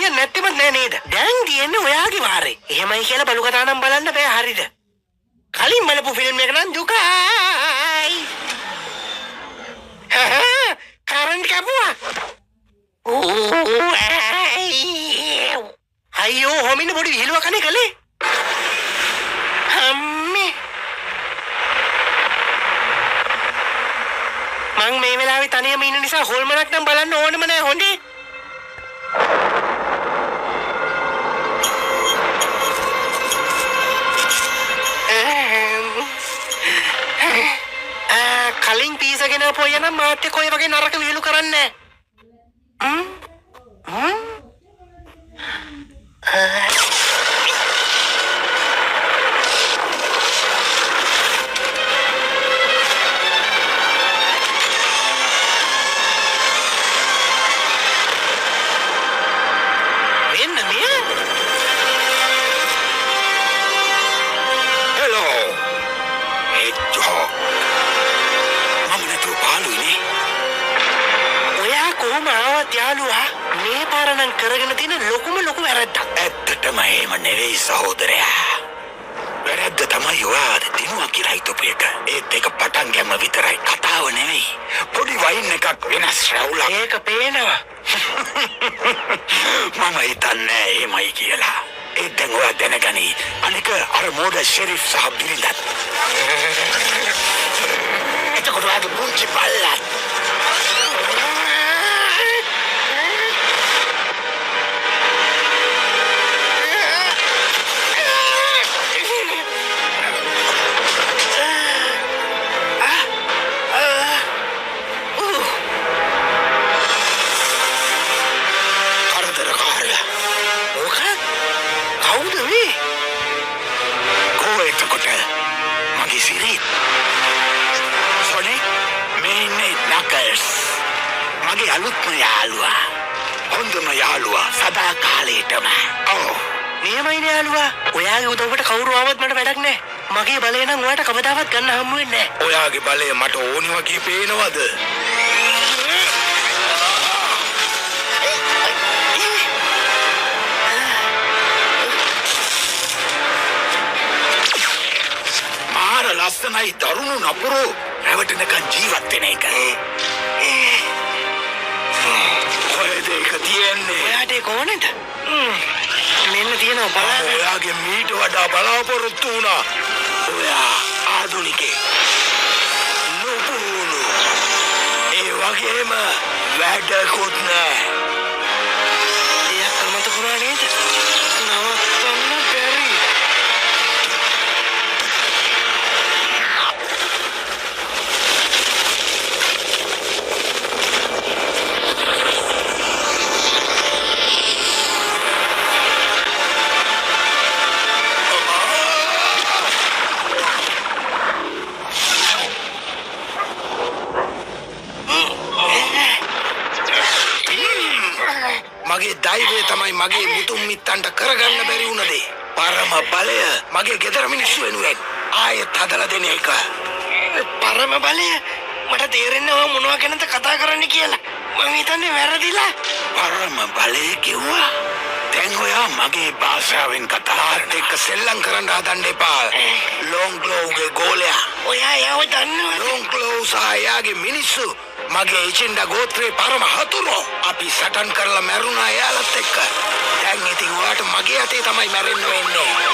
තියන්නේ නැත්තිමත් නෑ නේද? දැන් තියන්නේ ඔයාගේ වාරේ. එහෙමයි කියලා බලු කතා නම් බලන්න බෑ හරිද? කලින් බලපු ෆිල්ම් එක නම් දුකයි. කරන්ට් කැපුවා. අයියෝ හොමින පොඩි විහිළුව කනේ කලේ. අම්මේ. මං මේ වෙලාවේ තනියම ඉන්න නිසා හොල්මනක් නම් බලන්න ඕනෙම නෑ හොඳේ. කලින් පීසගෙන පොය නම් මාත් එක්ක ඔය වගේ නරක විහිළු කරන්නේ යාළුවා මේ පාරනම් කරගෙන තියෙන ලොකුම ලොකු වැරද්දක්. ඇත්තටම එහෙම නෙවෙයි සහෝදරයා. වැරද්ද තමයි ඔයාට දිනුවා කියලා හිතපු එක. ඒත් ඒක පටන් ගැම්ම විතරයි, කතාව නෙවෙයි. පොඩි වයින් එකක් වෙනස් රැවුලක්. ඒක පේනවා. මම හිතන්නේ එහෙමයි කියලා. ඒත් දැන් ඔයා දැනගනි. අනික අර මෝඩ ෂෙරිෆ් සහ බිරිඳත්. එතකොට ඔයාගේ පුංචි බල්ලත් මගේ අලුත්ම යාළුවා. හොඳම යාළුවා සදා කාලේටම. ඔව්. නියමයිනේ යාළුවා. ඔයාගේ උදව්වට කවුරු ආවත් මට වැඩක් නැහැ. මගේ බලය නම් ඔයාට කවදාවත් ගන්න හම්බ වෙන්නේ නැහැ. ඔයාගේ බලය මට ඕනි වගේ පේනවද? මාර ලස්සනයි දරුණු නපුරු රැවටෙනකන් ජීවත් වෙන එක. ඔයාට ඒක ඕනෙද? මෙන්න තියෙනවා බලන්න. ඔයාගේ මීට වඩා බලාපොරොත්තු වුණා. ඔයා ආධුනිකේ. නුපුරුණු. ඒ වගේම වැඩකුත් නෑ. එයා කමත පුරා නේද? නවත්තන්න බැරි. මගේ දෛවය තමයි මගේ මුතුන් මිත්තන්ට කරගන්න බැරි වුණ දේ. පරම බලය මගේ ගෙදර මිනිස්සු වෙනුවෙන් ආයෙත් හදලා දෙන එක. පරම බලය මට තේරෙන්නේ ඔය මොනවා ගැනද කතා කරන්න කියලා. මම හිතන්නේ වැරදිලා. පරම බලය කිව්වා. දැන් ඔයා මගේ භාෂාවෙන් කතාත් එක්ක සෙල්ලම් කරන්න හදන්න එපා. ලොන් ග්ලෝව්ගේ ගෝලයා. ඔයා යව දන්නවා. ලොන් ග්ලෝව් සහ එයාගේ මිනිස්සු මගේ එචෙන්ඩා ගෝත්‍රේ පරම හතුරෝ. අපි සටන් කරලා මැරුණා එයාලත් එක්ක. දැන් ඉතින් ඔයාට මගේ අතේ තමයි මැරෙන්න වෙන්නේ.